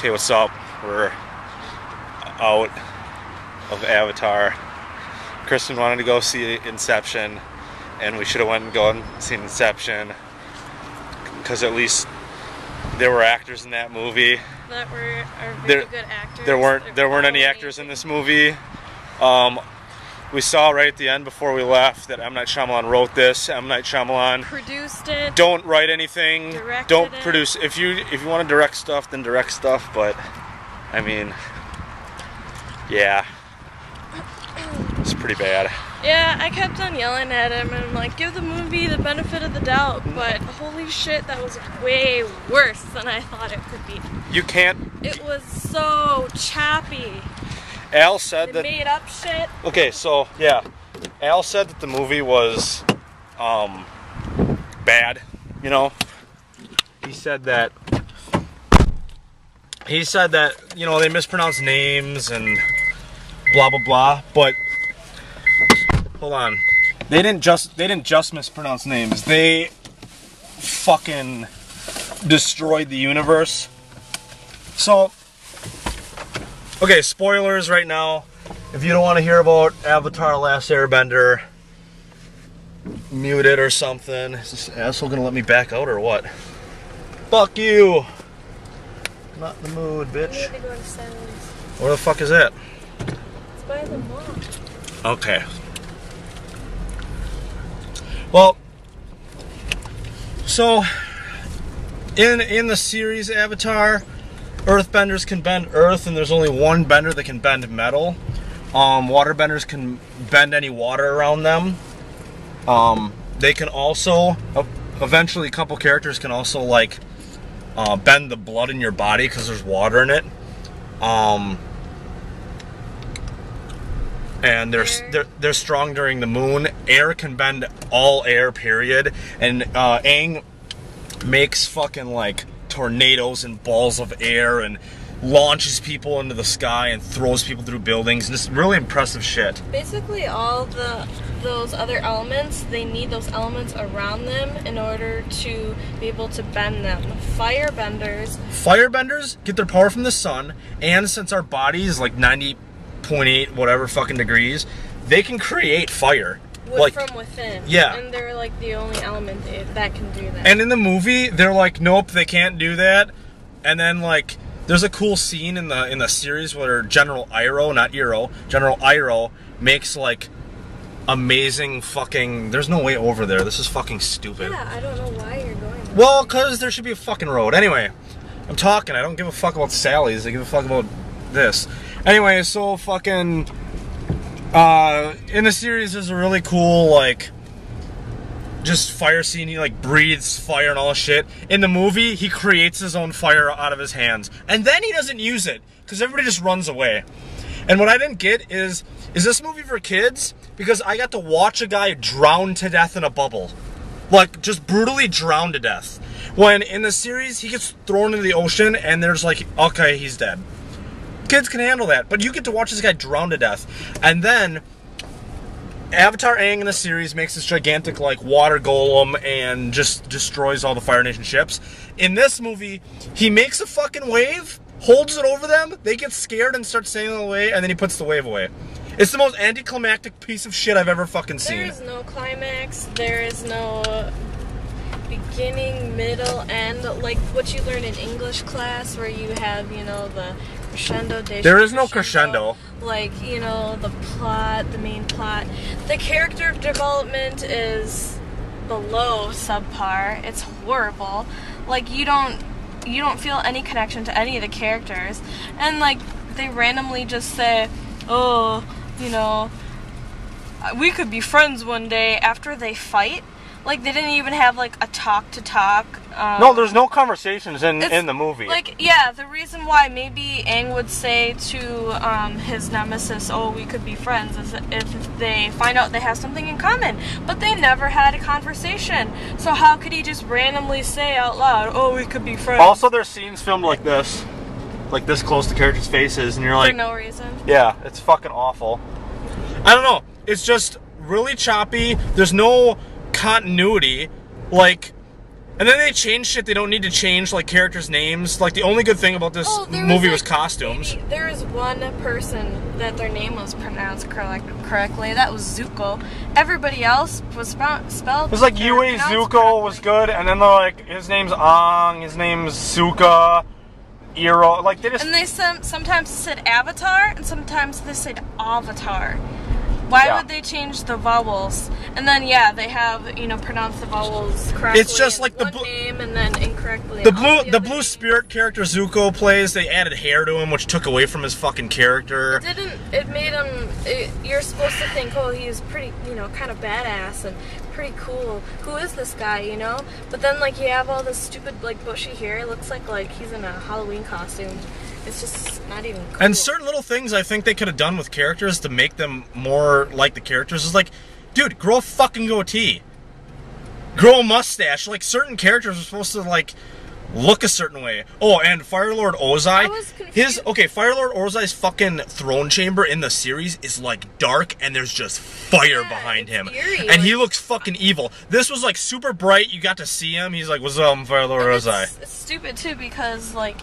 Okay, what's up? We're out of Avatar. Kristen wanted to go see Inception, and we should have went and gone seen Inception because at least there were actors in that movie. That are very good actors. There weren't any actors in this movie. We saw right at the end before we left that M. Night Shyamalan wrote this. M. Night Shyamalan produced it. Don't write anything. Don't produce. It. If you want to direct stuff, then direct stuff. But I mean, yeah, it's pretty bad. Yeah, I kept on yelling at him and I'm like, give the movie the benefit of the doubt. But holy shit, that was way worse than I thought it could be. You can't. It was so choppy. Al said that made up shit. Okay, so yeah, Al said that the movie was bad. You know, he said that you know they mispronounced names and blah blah blah. But hold on, they didn't just mispronounce names. They fucking destroyed the universe. So. Okay, spoilers right now. If you don't want to hear about Avatar: Last Airbender, mute it or something. Is this asshole gonna let me back out or what? Fuck you! I'm not in the mood, bitch. I need to go to Sally's. Where the fuck is it? It's by the mall. Okay. Well, so in the series Avatar, Earthbenders can bend earth, and there's only one bender that can bend metal. Waterbenders can bend any water around them. They can also, eventually a couple characters can also like bend the blood in your body because there's water in it. And they're strong during the moon. Air can bend all air, period. And Aang makes fucking like tornadoes and balls of air and launches people into the sky and throws people through buildings, and just really impressive shit. Basically all those other elements, they need those elements around them in order to be able to bend them. Firebenders get their power from the sun, and since our body is like 90.8 whatever fucking degrees, they can create fire. From within. Yeah. And they're like the only element that can do that. And in the movie, they're like, nope, they can't do that. And then like, there's a cool scene in the series where General Iroh, not Eero, General Iroh makes like amazing fucking. There's no way over there. This is fucking stupid. Yeah, I don't know why you're going there. Well, cause there should be a fucking road. Anyway, I'm talking. I don't give a fuck about Sally's. I give a fuck about this. Anyway, so fucking. In the series, there's a really cool, like, just fire scene. He, like, breathes fire and all this shit. In the movie, he creates his own fire out of his hands. And then he doesn't use it, because everybody just runs away. And what I didn't get is this movie for kids? Because I got to watch a guy drown to death in a bubble. Like, just brutally drown to death. When in the series, he gets thrown into the ocean, and there's like, okay, he's dead. Kids can handle that, but you get to watch this guy drown to death. And then Avatar Aang in the series makes this gigantic like water golem and just destroys all the Fire Nation ships. In this movie, he makes a fucking wave, holds it over them, they get scared and start sailing away, and then he puts the wave away. It's the most anticlimactic piece of shit I've ever fucking seen. There is no climax, there is no beginning, middle, end, like what you learn in English class where you have, you know, the crescendo, there is no crescendo. Like, you know, the plot, the main plot. The character development is below subpar. It's horrible. Like, you don't feel any connection to any of the characters. And, like, they randomly just say, oh, you know, we could be friends one day after they fight. Like, they didn't even have, like, a talk-to-talk. No, there's no conversations in the movie. Like, yeah, the reason why maybe Aang would say to his nemesis, oh, we could be friends, is if they find out they have something in common. But they never had a conversation. So how could he just randomly say out loud, oh, we could be friends? Also, there's scenes filmed like this close to characters' faces, and you're like... For no reason. Yeah, it's fucking awful. I don't know. It's just really choppy. There's no continuity. Like, And then they change shit they don't need to change, like characters' names. Like, the only good thing about this movie was costumes. There was one person that their name was pronounced correctly. That was Zuko. Everybody else was spelled. It was like Yue Zuko was good, and then they're like, his name's Aang, his name's Zuka, Iro. Like, they just. And they sometimes said Avatar, and sometimes they said Avatar. Why would they change the vowels? And then they have pronounce the vowels correctly. It's just like the name and then incorrectly. The blue spirit character Zuko plays. They added hair to him, which took away from his fucking character. It made him. You're supposed to think, oh, he's pretty, kind of badass and pretty cool. Who is this guy, But then like you have all this stupid like bushy hair. It looks like he's in a Halloween costume. It's just not even cool. And certain little things I think they could have done with characters to make them more like the characters is like, dude, grow a fucking goatee. Grow a mustache. Like, certain characters are supposed to, like, look a certain way. Oh, and Fire Lord Ozai. Fire Lord Ozai's fucking throne chamber in the series is, like, dark, and there's just fire behind him. Eerie, and he looks fucking evil. This was, like, super bright. You got to see him. He's like, what's up, I'm Fire Lord Ozai. It's stupid, too, because, like,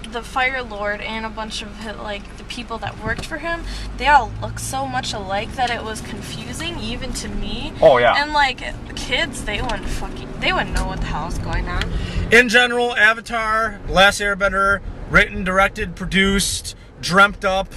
the Fire Lord and a bunch of, like, the people that worked for him, they all look so much alike that it was confusing, even to me. Oh, yeah. And, like, kids, they wouldn't know what the hell is going on. In general, Avatar, Last Airbender, written, directed, produced, dreamt up,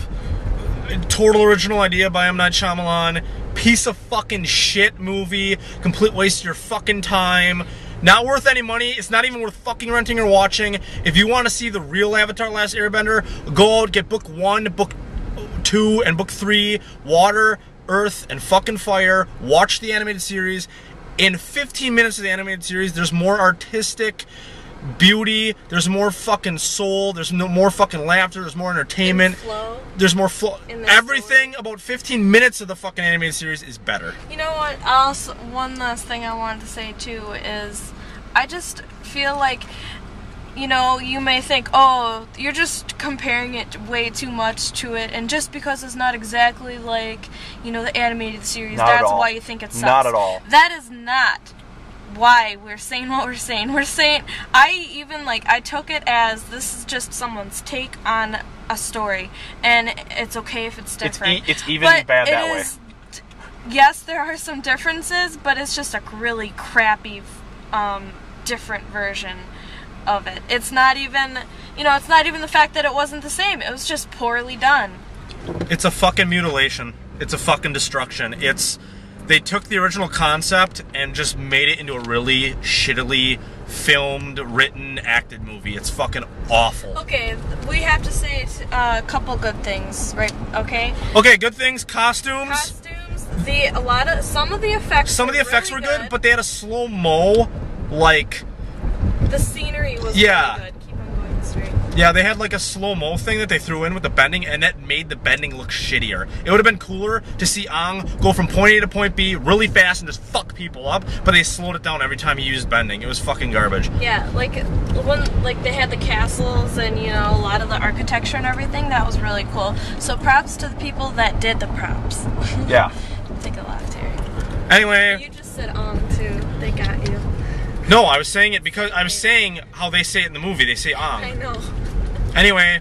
total original idea by M. Night Shyamalan, piece of fucking shit movie, complete waste of your fucking time, not worth any money, it's not even worth fucking renting or watching. If you want to see the real Avatar Last Airbender, go out, get book 1, book 2, and book 3, Water, Earth, and fucking Fire, watch the animated series. In 15 minutes of the animated series, there's more artistic beauty, there's more fucking soul, there's more fucking laughter, there's more entertainment, there's more flow. Everything about 15 minutes of the fucking animated series is better. You know what, one last thing I wanted to say too is, I just feel like, you may think, oh, you're just comparing it way too much to it, and just because it's not exactly like, the animated series, that's why you think it sucks. Not at all. That is not why we're saying what we're saying. We're saying, I took it as this is just someone's take on a story, and it's okay if it's different. It's even bad that way. Yes, there are some differences, but it's just a really crappy, different version of it. It's not even, it's not even the fact that it wasn't the same. It was just poorly done. It's a fucking mutilation. It's a fucking destruction. They took the original concept and just made it into a really shittily filmed, written, acted movie. It's fucking awful. Okay, we have to say a couple good things, right? Okay. Okay, good things. Costumes. Some of the effects. Some of the effects were good, but they had a slow-mo, like. The scenery was really good. Keep on going straight. Yeah, they had like a slow-mo thing that they threw in with the bending, and that made the bending look shittier. It would have been cooler to see Aang go from point A to point B really fast and just fuck people up, but they slowed it down every time he used bending. It was fucking garbage. Yeah, like when they had the castles and a lot of the architecture and everything, that was really cool. So props to the people that did the props. Yeah. Take a laugh, Terry. Anyway. You just said too. They got you. No, I was saying it because I was saying how they say it in the movie. They say Aang. I know. Anyway,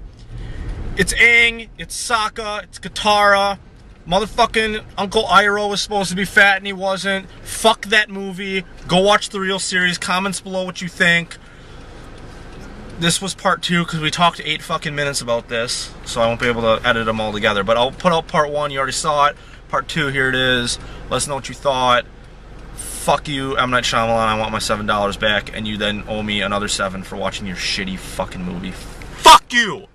it's Aang, it's Sokka, it's Katara. Motherfucking Uncle Iroh was supposed to be fat and he wasn't. Fuck that movie. Go watch the real series. Comments below what you think. This was part 2 because we talked 8 fucking minutes about this, so I won't be able to edit them all together. But I'll put out part 1. You already saw it. Part 2, here it is. Let us know what you thought. Fuck you, M. Night Shyamalan, I want my $7 back, and you then owe me another $7 for watching your shitty fucking movie. Fuck you!